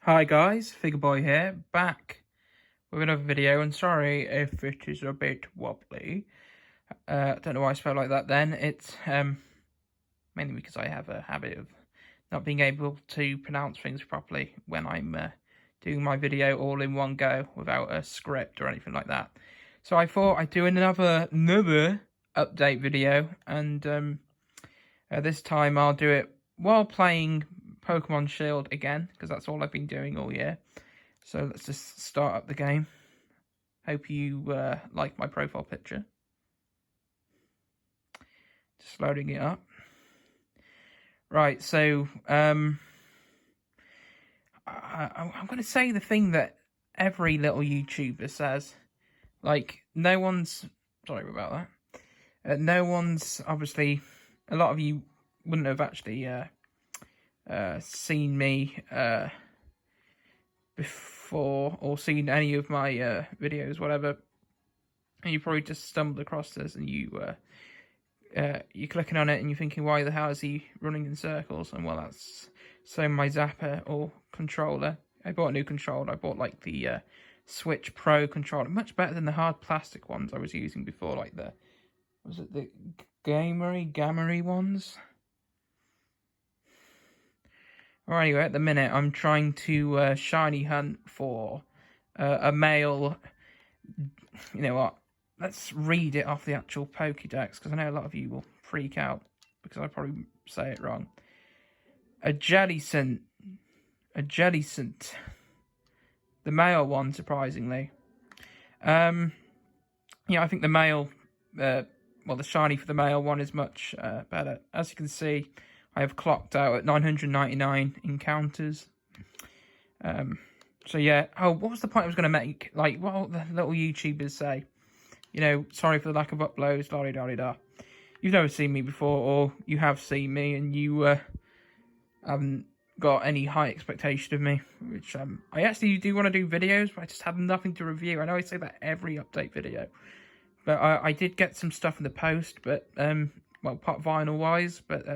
Hi guys, Figure-Boi here, back with another video, and sorry if it is a bit wobbly. I don't know why I spoke like that then. It's mainly because I have a habit of not being able to pronounce things properly when I'm doing my video all in one go without a script or anything like that. So I thought I'd do another update video, and this time I'll do it while playing Pokemon Shield again, because that's all I've been doing all year. So let's just start up the game. Hope you like my profile picture. Just loading it up. Right, so I'm going to say the thing that every little YouTuber says. Like, no one's... Sorry about that. No one's... Obviously, a lot of you wouldn't have actually seen me before or seen any of my videos, whatever, and you probably just stumbled across this and you're clicking on it and you're thinking, why the hell is he running in circles? And well, that's so my Zapper or controller. I bought a new controller. I bought like the Switch Pro controller, much better than the hard plastic ones I was using before, like the Gamery ones. Well, anyway, at the minute, I'm trying to shiny hunt for a male. You know what? Let's read it off the actual Pokédex, because I know a lot of you will freak out because I probably say it wrong. A jellicent. The male one, surprisingly. Yeah, I think the male, the shiny for the male one is much better. As you can see, I have clocked out at 999 encounters. So yeah. Oh, what was the point I was going to make? Like, what the little YouTubers say? You know, sorry for the lack of uploads, da-da-da-da. You've never seen me before, or you have seen me, and you haven't got any high expectation of me, which I actually do want to do videos, but I just have nothing to review. I know I say that every update video, but I did get some stuff in the post, but well, pop vinyl wise, but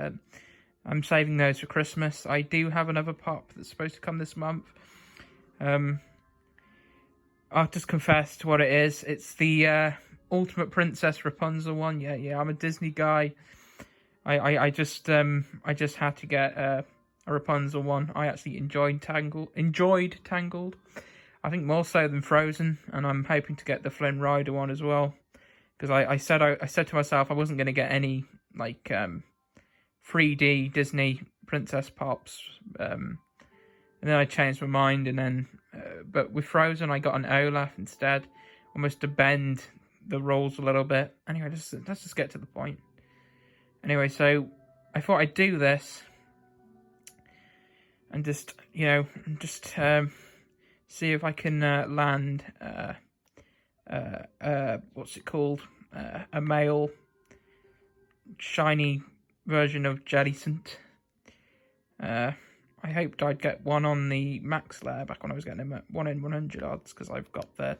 I'm saving those for Christmas. I do have another pop that's supposed to come this month. I'll just confess to what it is. It's the Ultimate Princess Rapunzel one. Yeah, I'm a Disney guy. I just had to get a Rapunzel one. I actually enjoyed Tangled. I think more so than Frozen, and I'm hoping to get the Flynn Rider one as well. Because I said to myself I wasn't going to get any like 3D Disney princess pops, and then I changed my mind, and then but with Frozen I got an Olaf instead, almost to bend the rules a little bit. Anyway, let's just get to the point. Anyway, so I thought I'd do this and just see if I can land what's it called, a male shiny version of Jellicent. I hoped I'd get one on the max layer back when I was getting them at 1 in 100 odds, because I've got the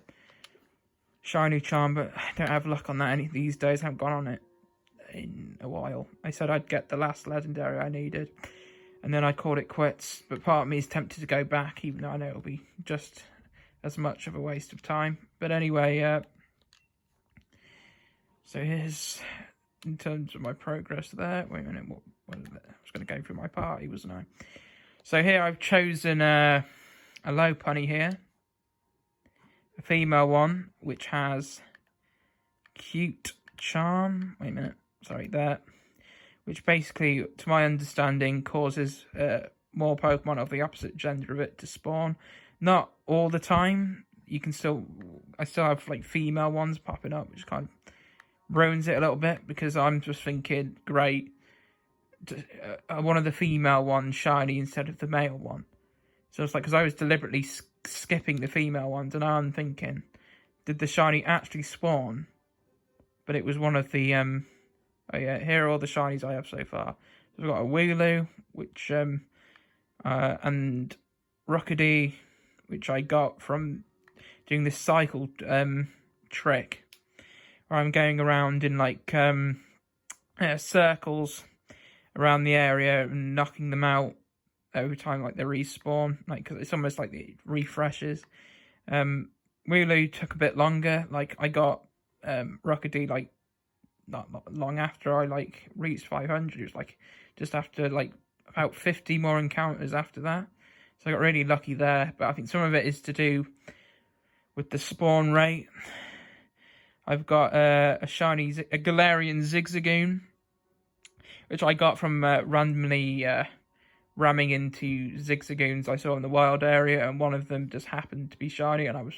shiny charm, but I don't have luck on that any these days. I haven't gone on it in a while. I said I'd get the last legendary I needed, and then I called it quits, but part of me is tempted to go back, even though I know it'll be just as much of a waste of time. But anyway, so here's, in terms of my progress there, wait a minute, what was it? I was going to go through my party, wasn't I? So here I've chosen a Lopunny here, a female one, which has cute charm, wait a minute, sorry, there, which basically, to my understanding, causes more Pokemon of the opposite gender of it to spawn. Not all the time. I still have like female ones popping up, which kind of ruins it a little bit, because I'm just thinking, great, one of the female ones shiny instead of the male one. So it's like, because I was deliberately skipping the female ones, and now I'm thinking, did the shiny actually spawn? But it was one of the oh yeah, here are all the shinies I have so far. So we've got a Wooloo, which and Rockedy, which I got from doing this cycle trick, where I'm going around in like circles around the area and knocking them out every time like they respawn, like because it's almost like it refreshes. Wooloo took a bit longer. Like I got Rockadee like not long after I like reached 500. It was like just after like about 50 more encounters after that. So I got really lucky there. But I think some of it is to do with the spawn rate. I've got a Galarian Zigzagoon, which I got from randomly ramming into Zigzagoons I saw in the wild area, and one of them just happened to be shiny, and I was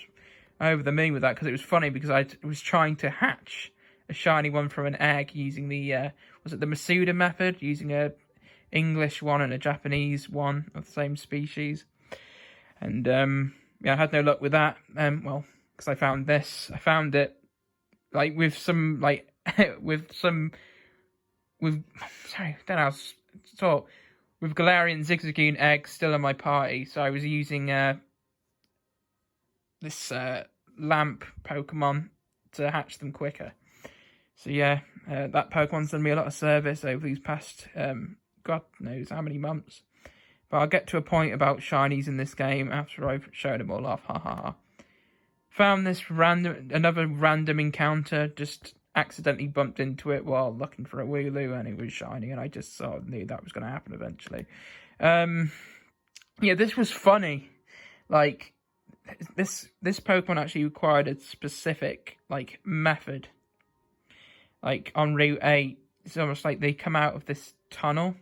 over the moon with that because it was funny because I was trying to hatch a shiny one from an egg using the was it the Masuda method, using a English one and a Japanese one of the same species, and yeah, I had no luck with that. Well, because I found it like with some like with sorry, don't know how to talk. With Galarian Zigzagoon eggs still in my party, so I was using this lamp Pokemon to hatch them quicker. So yeah, that Pokemon's done me a lot of service over these past God knows how many months. But I'll get to a point about shinies in this game after I've shown them all off. Ha ha ha. Found this another random encounter, just accidentally bumped into it while looking for a Wooloo, and it was shiny, and I just sort of knew that was going to happen eventually. Yeah, this was funny. Like, this Pokemon actually required a specific, like, method. Like, on Route 8, it's almost like they come out of this tunnel,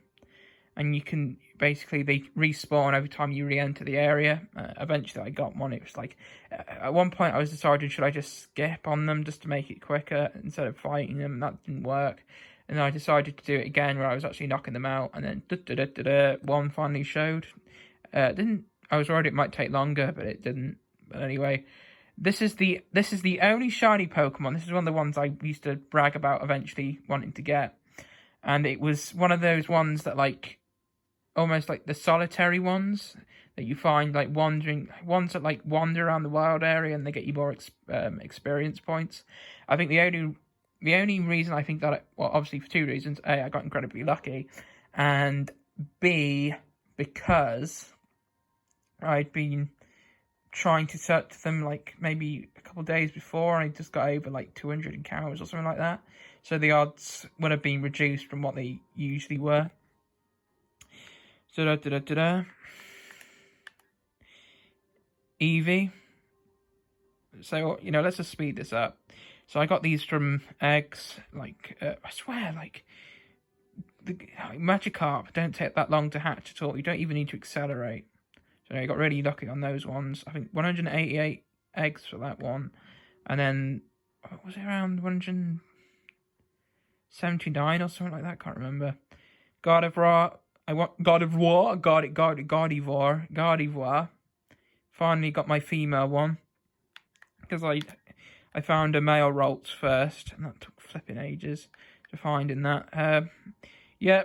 and you can, basically, they respawn every time you re-enter the area. Eventually, I got one. It was like, at one point, I was deciding, should I just skip on them just to make it quicker instead of fighting them? That didn't work. And then I decided to do it again, where I was actually knocking them out. And then, one finally showed. I was worried it might take longer, but it didn't. But anyway, this is the only shiny Pokemon. This is one of the ones I used to brag about eventually wanting to get. And it was one of those ones that, like, almost like the solitary ones that you find like ones that like wander around the wild area and they get you more experience points. I think the only reason I think that, well, obviously for two reasons: A, I got incredibly lucky, and B, because I'd been trying to search them like maybe a couple of days before, and I just got over like 200 encounters or something like that. So the odds would have been reduced from what they usually were. Eevee. So, you know, let's just speed this up. So I got these from eggs. Like, I swear, like, the Magikarp don't take that long to hatch at all. You don't even need to accelerate. So I got really lucky on those ones. I think 188 eggs for that one. And then, what was it, around 179 or something like that? Can't remember. Gardevoir. Gardevoir. Finally got my female one. Because I found a male Ralts first. And that took flipping ages to find in that. Yeah.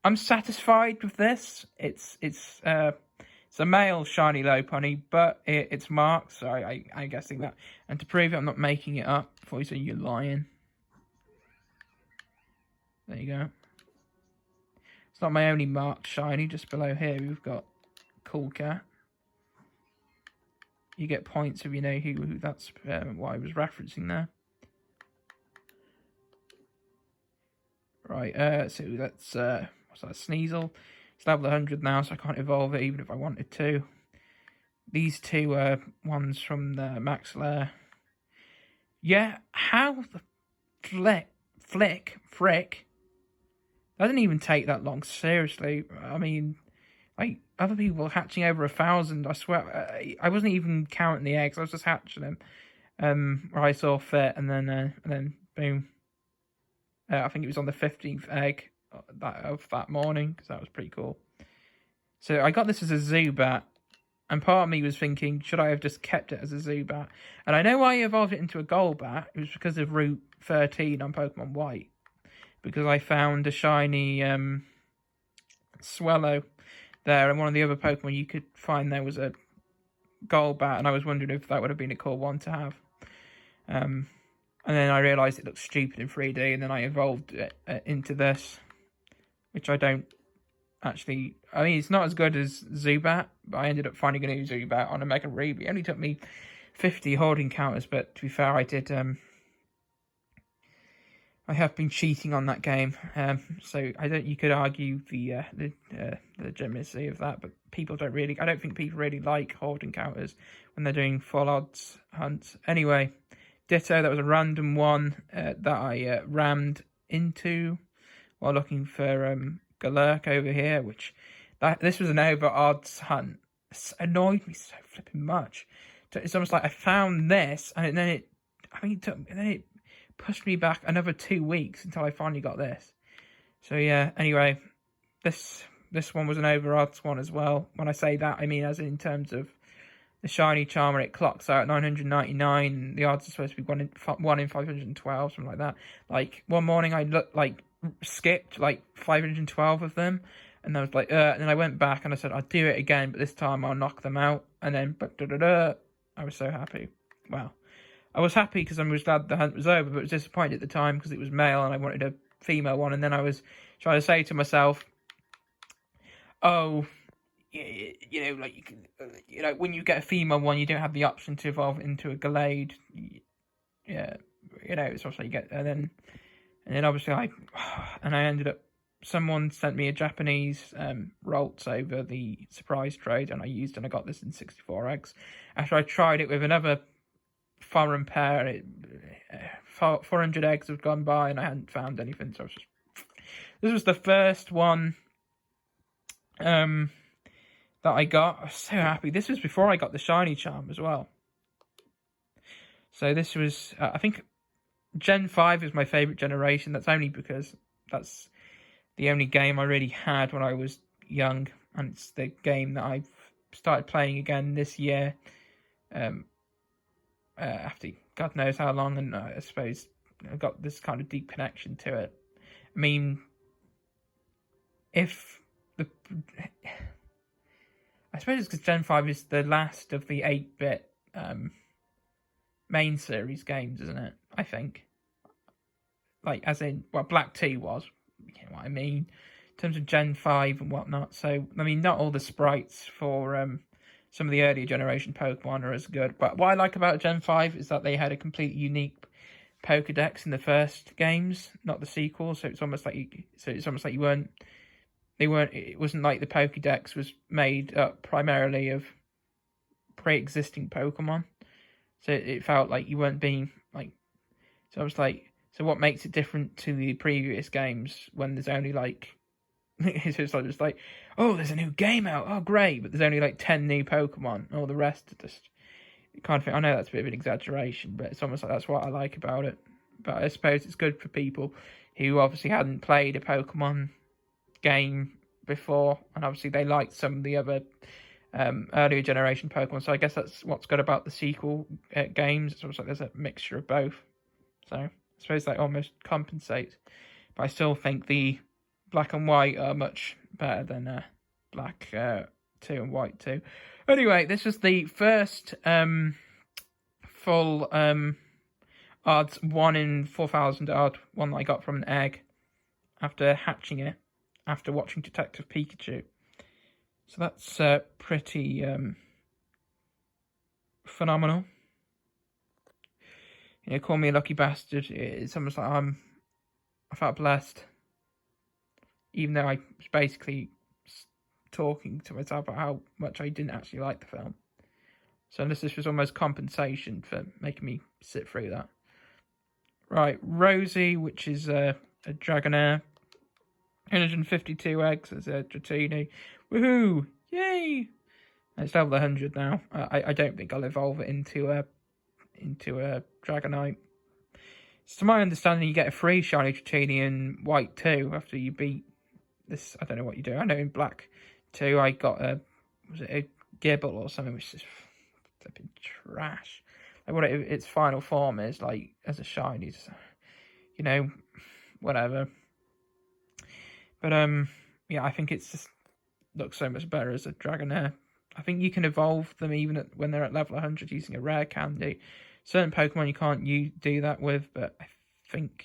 I'm satisfied with this. It's a male shiny Lopunny, but it's marked. So I'm guessing that. And to prove it, I'm not making it up. Before you say you're lying. There you go. It's not my only marked shiny. Just below here, we've got Cool Cat. You get points if you know who that's what I was referencing there. Right, so that's what's that? Sneasel. It's level 100 now, so I can't evolve it even if I wanted to. These two ones from the Max Lair. Yeah, how the frick? That didn't even take that long, seriously. I mean, like, other people hatching over 1,000, I swear. I wasn't even counting the eggs, I was just hatching them. Where I saw fit, and then boom. I think it was on the 15th egg of that morning, because that was pretty cool. So I got this as a Zubat, and part of me was thinking, should I have just kept it as a Zubat? And I know why I evolved it into a Golbat. It was because of Route 13 on Pokemon White. Because I found a shiny Swellow there, and one of the other Pokemon you could find there was a Golbat, and I was wondering if that would have been a cool one to have. And then I realised it looked stupid in 3D, and then I evolved it into this, which I don't actually, I mean, it's not as good as Zubat, but I ended up finding a new Zubat on a Mega Ruby. It only took me 50 horde encounters, but to be fair, I have been cheating on that game, so you could argue the legitimacy of that, but I don't think people really like horde encounters when they're doing full odds hunts. Anyway, Ditto, that was a random one that I rammed into while looking for Galurk over here, this was an over odds hunt. This annoyed me so flipping much. It's almost like I found this, and then it pushed me back another 2 weeks until I finally got this. So yeah, anyway, this one was an over odds one as well. When I say that, I mean as in terms of the shiny charmer, it clocks out at 999. The odds are supposed to be 1 in 512, something like that. Like one morning I skipped like 512 of them, and I was like, and then I went back and I said I'll do it again, but this time I'll knock them out. And then I was so happy. Well, I was happy because I was glad the hunt was over, but I was disappointed at the time because it was male and I wanted a female one. And then I was trying to say to myself, oh, when you get a female one, you don't have the option to evolve it into a Gallade. Yeah, it's also you get, and then obviously I ended up, someone sent me a Japanese Ralts over the surprise trade, and I got this in 64 eggs. After I tried it with another foreign pair, 400 eggs have gone by and I hadn't found anything, so this was the first one that I got. I was so happy. This was before I got the shiny charm as well. So this was, I think Gen 5 is my favourite generation. That's only because that's the only game I really had when I was young, and it's the game that I've started playing again this year. After God knows how long, and I suppose I've got this kind of deep connection to it. I mean, I suppose it's because Gen 5 is the last of the 8-bit main series games, isn't it? I think. Like, as in, well, Black 2 was, you know what I mean, in terms of Gen 5 and whatnot. So, I mean, not all the sprites for some of the earlier generation Pokemon are as good. But what I like about Gen 5 is that they had a completely unique Pokedex in the first games, not the sequel. So it's almost like it wasn't like the Pokedex was made up primarily of pre-existing Pokemon. So it felt like you weren't being like, so I was like, so what makes it different to the previous games when there's only like, it's just like, oh, there's a new game out, oh great, but there's only like 10 new Pokemon, all the rest are just kind of thing. I know that's a bit of an exaggeration, but it's almost like that's what I like about it. But I suppose it's good for people who obviously hadn't played a Pokemon game before, and obviously they liked some of the other earlier generation Pokemon. So I guess that's what's good about the sequel games. It's almost like there's a mixture of both. So I suppose that almost compensates. But I still think the Black and White are much better than Black 2 and White 2. Anyway, this was the first full odds 1 in 4,000 odd one that I got from an egg after hatching it, after watching Detective Pikachu. So that's pretty phenomenal. You know, call me a lucky bastard. It's almost like I felt blessed, even though I was basically talking to myself about how much I didn't actually like the film. So this was almost compensation for making me sit through that. Right, Rosie, which is a Dragonair. 152 eggs as a Dratini. Woohoo! Yay! It's level 100 now. I don't think I'll evolve it into a Dragonite. So to my understanding, you get a free shiny Dratini in White 2 after you beat this. I don't know what you do. I know in Black 2 I got a Gibble or something, which is flipping trash. Like what its final form is, like as a shiny, you know, whatever. But yeah, I think it's just looks so much better as a Dragonair. I think you can evolve them even when they're at level 100 using a rare candy. Certain Pokemon you can't do that with, but I think,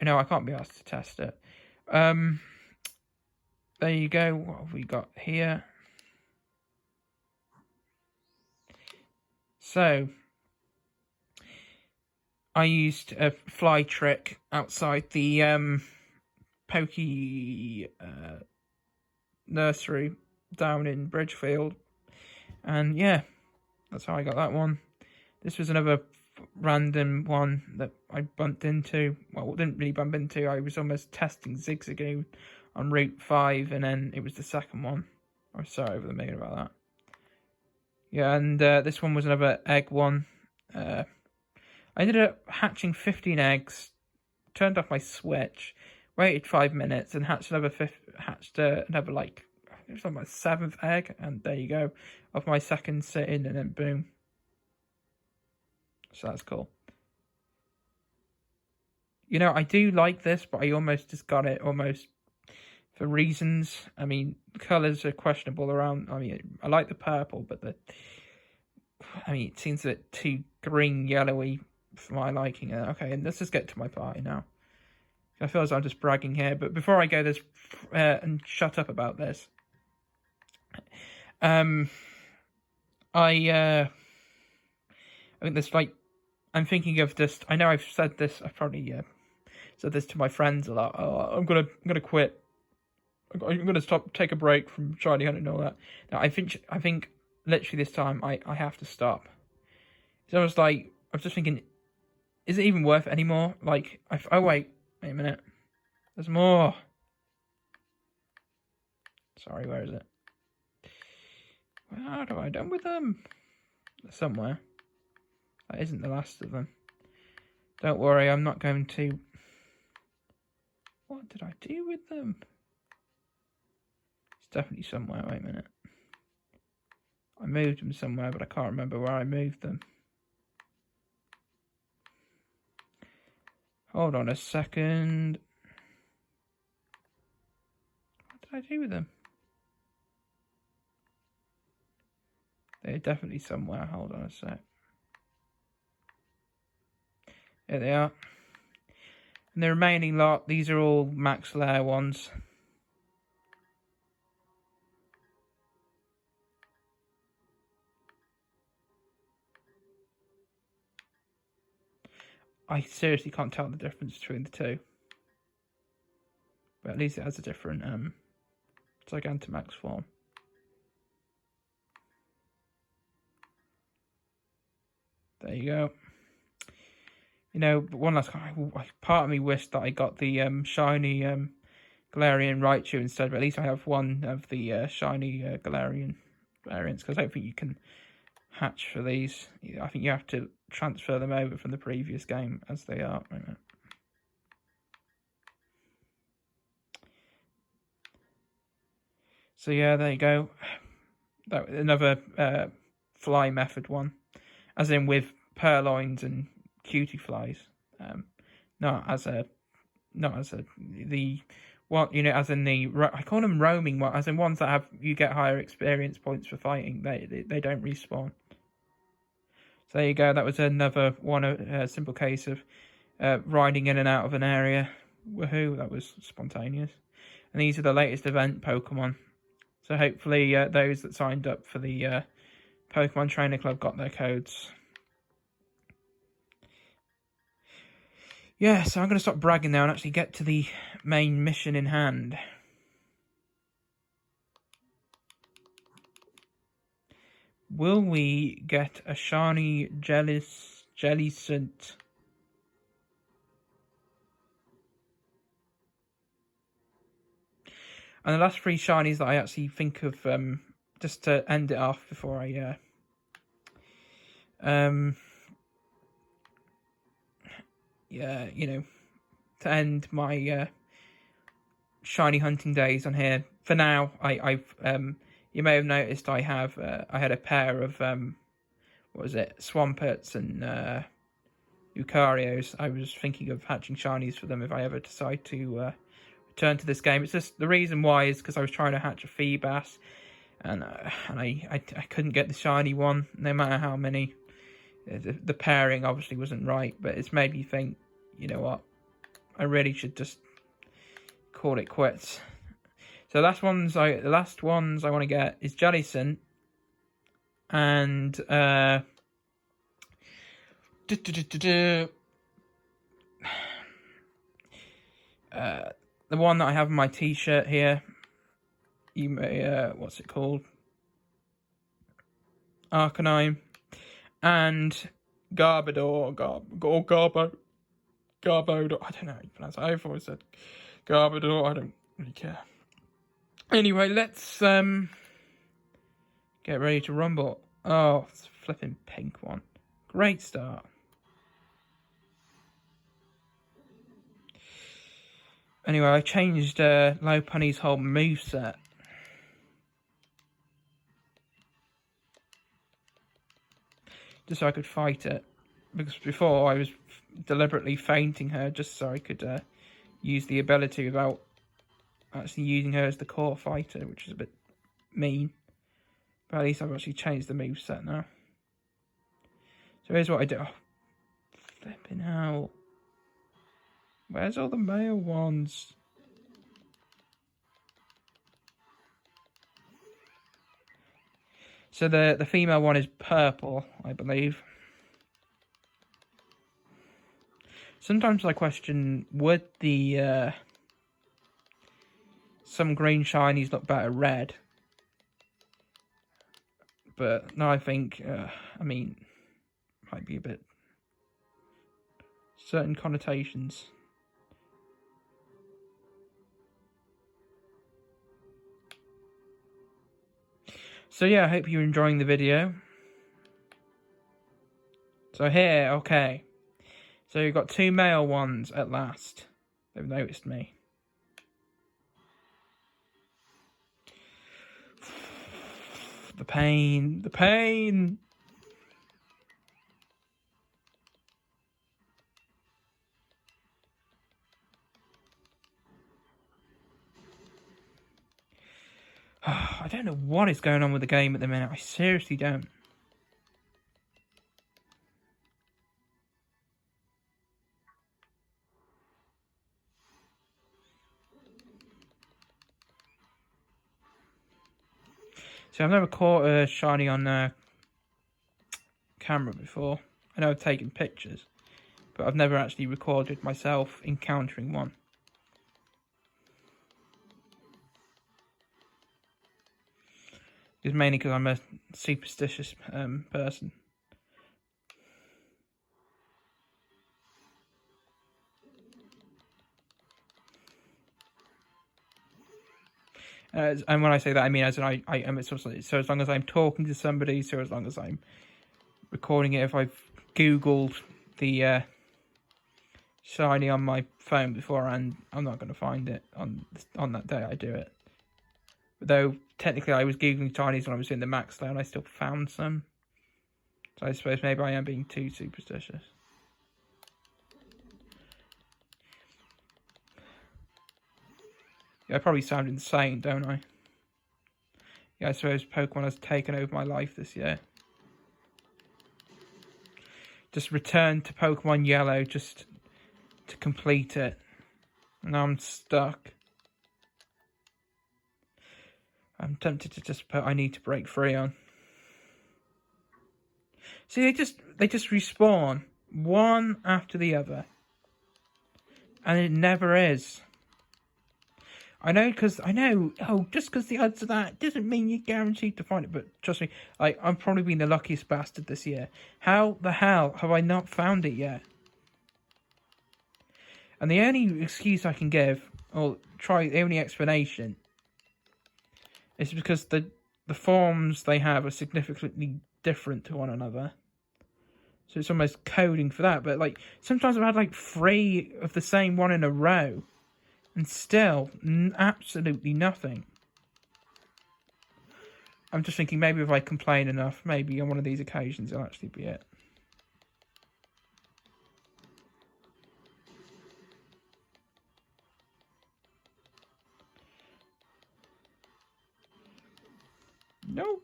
I can't be asked to test it. there you go. What have we got here? So, I used a fly trick outside the Pokey nursery down in Bridgefield, and yeah, that's how I got that one. This was another random one that I bumped into. Well, didn't really bump into. I was almost testing zigzagging on Route 5, and then it was the second one. I'm sorry over the moon about that. Yeah, and this one was another egg one. I ended up hatching 15 eggs, turned off my switch, waited 5 minutes, and hatched another like, it was on my 7th egg, and there you go, of my second sitting, and then boom. So that's cool. You know, I do like this, but I almost just got it almost for reasons. I mean, colours are questionable around. I mean, I like the purple, but it seems a bit too green, yellowy for my liking. Okay, and let's just get to my party now. I feel as I'm just bragging here, but before I go this and shut up about this, I think there's like, I'm thinking of just, I know I've said this, I've probably said this to my friends a lot. Oh, I'm gonna quit. I'm gonna take a break from shiny hunting and all that. Now I think literally this time I have to stop. So I was just thinking, is it even worth it anymore? Like, oh wait a minute, there's more. Sorry, where is it? How do I done with them? Somewhere. That isn't the last of them. Don't worry, I'm not going to... What did I do with them? It's definitely somewhere. Wait a minute. I moved them somewhere, but I can't remember where I moved them. Hold on a second. What did I do with them? They're definitely somewhere. Hold on a sec. There they are. And the remaining lot, these are all max layer ones. I seriously can't tell the difference between the two. But at least it has a different Gigantamax form. There you go. You know, one last part of me wished that I got the shiny Galarian Raichu instead, but at least I have one of the shiny Galarian variants, because I don't think you can hatch for these. I think you have to transfer them over from the previous game as they are. Wait a minute. So yeah, there you go. That another fly method one, as in with purloins and cutie flies, not as the what, you know, as in the, I call them roaming, as in ones that have, you get higher experience points for fighting. They don't respawn. So there you go. That was another one, a simple case of riding in and out of an area. Woohoo! That was spontaneous. And these are the latest event Pokemon. So hopefully those that signed up for the Pokemon Trainer Club got their codes. Yeah, so I'm going to stop bragging now and actually get to the main mission in hand. Will we get a shiny jellicent? And the last 3 shinies that I actually think of, just to end it off before I yeah, you know, to end my shiny hunting days on here. For now, I've you may have noticed I had a pair of what was it, Swamperts and Lucarios. I was thinking of hatching shinies for them if I ever decide to return to this game. It's just, the reason why is because I was trying to hatch a Feebas, and I couldn't get the shiny one, no matter how many. The pairing obviously wasn't right, but it's made me think, you know what, I really should just call it quits. So the last ones I want to get is jellicent and the one that I have in my t-shirt here. You may what's it called? Arcanine and Garbodor, Garbo. I don't know how you pronounce it. I've always said Garbodor. I don't really care. Anyway, let's get ready to rumble. Oh, it's a flipping pink one. Great start. Anyway, I changed Lopunny's whole moveset. Just so I could fight it. Because before I was deliberately feinting her just so I could use the ability without actually using her as the core fighter, which is a bit mean. But at least I've actually changed the moveset now. So here's what I do. Oh, flipping hell. Where's all the male ones? So the female one is purple, I believe. Sometimes I question, would the some green shinies look better red? But no, I think, I mean, might be a bit certain connotations. So yeah, I hope you're enjoying the video. So here, okay. So you've got two male ones at last. They've noticed me. The pain, the pain. I don't know what is going on with the game at the minute. I seriously don't. So I've never caught a shiny on camera before. I know I've taken pictures, but I've never actually recorded myself encountering one. It's mainly because I'm a superstitious person. And when I say that, I mean as in I am so as long as I'm talking to somebody, so as long as I'm recording it, if I've Googled the shiny on my phone beforehand, I'm not going to find it on that day I do it. Though technically I was Googling shinies when I was in the max though, and I still found some. So I suppose maybe I am being too superstitious. Yeah, I probably sound insane, don't I? Yeah, I suppose Pokemon has taken over my life this year. Just returned to Pokemon Yellow just to complete it. And now I'm stuck. I'm tempted to just put I need to break free on. See, they just respawn one after the other. And it never is. I know, just because the odds of that doesn't mean you're guaranteed to find it. But trust me, I'm probably been the luckiest bastard this year. How the hell have I not found it yet? And the only excuse I can give, or the only explanation, is because the forms they have are significantly different to one another. So it's almost coding for that. But sometimes I've had 3 of the same one in a row. And still, absolutely nothing. I'm just thinking maybe if I complain enough, maybe on one of these occasions it'll actually be it. Nope.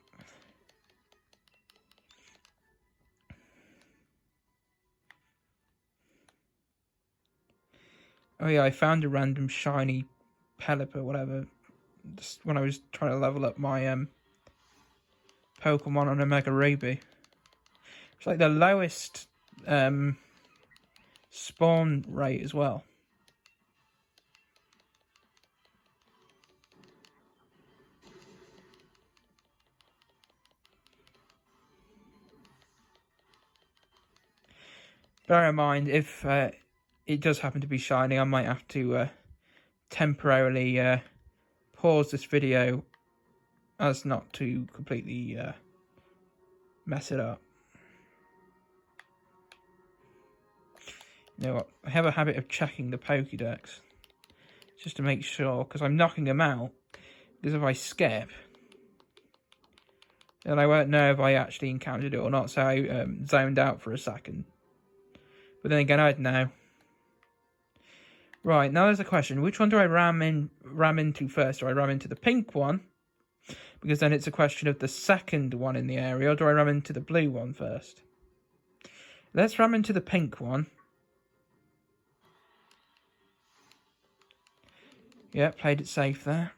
Oh yeah, I found a random shiny Pelipper, whatever, just when I was trying to level up my Pokemon on Omega Ruby. It's like the lowest spawn rate as well. Bear in mind, if it does happen to be shiny, I might have to temporarily pause this video as not to completely mess it up. You know what? I have a habit of checking the Pokédex just to make sure, because I'm knocking them out. Because if I skip, then I won't know if I actually encountered it or not. So I zoned out for a second. But then again, I don't know. Right, now there's a question. Which one do I ram into first? Do I ram into the pink one? Because then it's a question of the second one in the area. Or do I ram into the blue one first? Let's ram into the pink one. Yeah, played it safe there.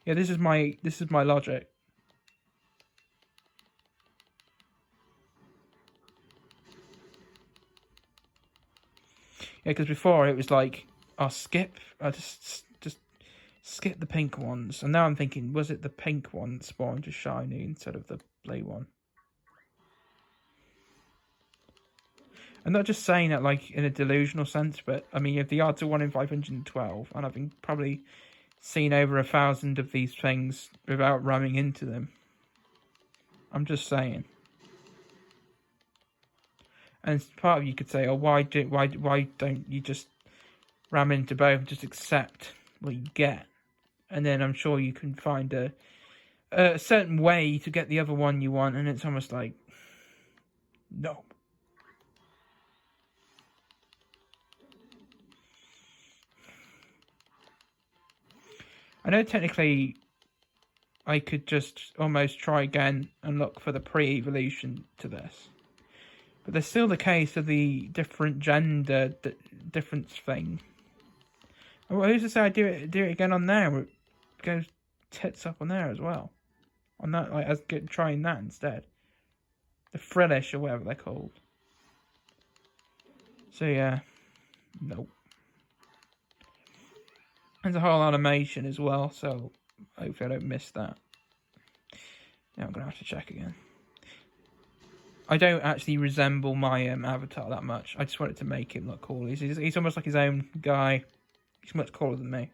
Yeah, this is my logic. Yeah, because before it was like, I'll just skip the pink ones. And now I'm thinking, was it the pink one that spawned just shiny instead of the blue one? I'm not just saying that like in a delusional sense, but I mean, if the odds are 1 in 512, and I've been probably seen over 1,000 of these things without ramming into them. I'm just saying. And part of you could say, oh, why don't you just ram into both and just accept what you get? And then I'm sure you can find a certain way to get the other one you want, and it's almost like, no. I know technically I could just almost try again and look for the pre-evolution to this. But there's still the case of the different gender difference thing. Well, who's to say I do it again on there? It goes tits up on there as well. On that, like, as trying that instead. The Frillish or whatever they're called. So yeah, nope. There's a whole animation as well, so hopefully I don't miss that. Yeah, I'm gonna have to check again. I don't actually resemble my avatar that much. I just wanted to make him look cool. He's almost like his own guy. He's much cooler than me.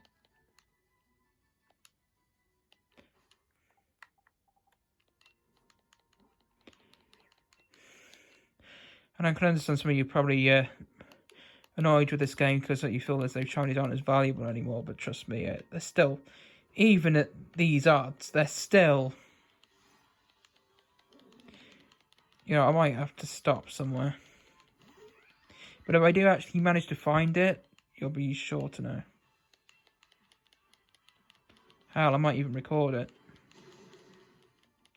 And I can understand some of you probably annoyed with this game because you feel as though shinies aren't as valuable anymore. But trust me, they're still, even at these odds, they're still. You know, I might have to stop somewhere. But if I do actually manage to find it, you'll be sure to know. Hell, I might even record it.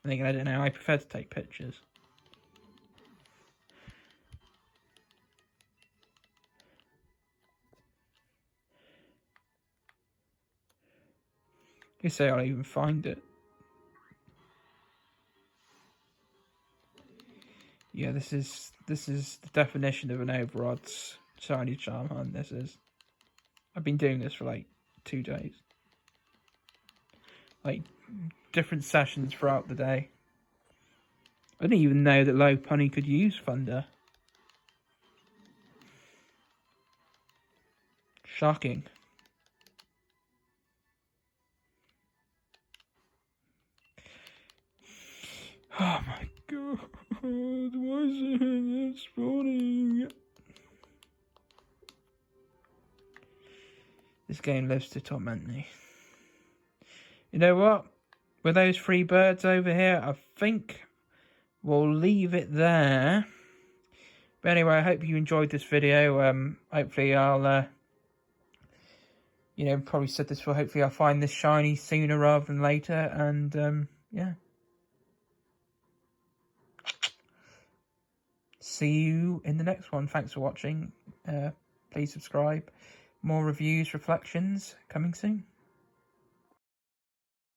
I think I don't know. I prefer to take pictures. You say I'll even find it. Yeah, this is the definition of an overodds shiny charm hunt. This is. I've been doing this for like 2 days. Like different sessions throughout the day. I didn't even know that Low Punny could use Thunder. Shocking. Oh my god, why is it spawning? This game lives to torment me. You know what? With those 3 birds over here, I think we'll leave it there. But anyway, I hope you enjoyed this video. Hopefully I'll, probably said this before, hopefully I'll find this shiny sooner rather than later. And, yeah. See you in the next one. Thanks for watching. Please subscribe. more reviews, reflections coming soon.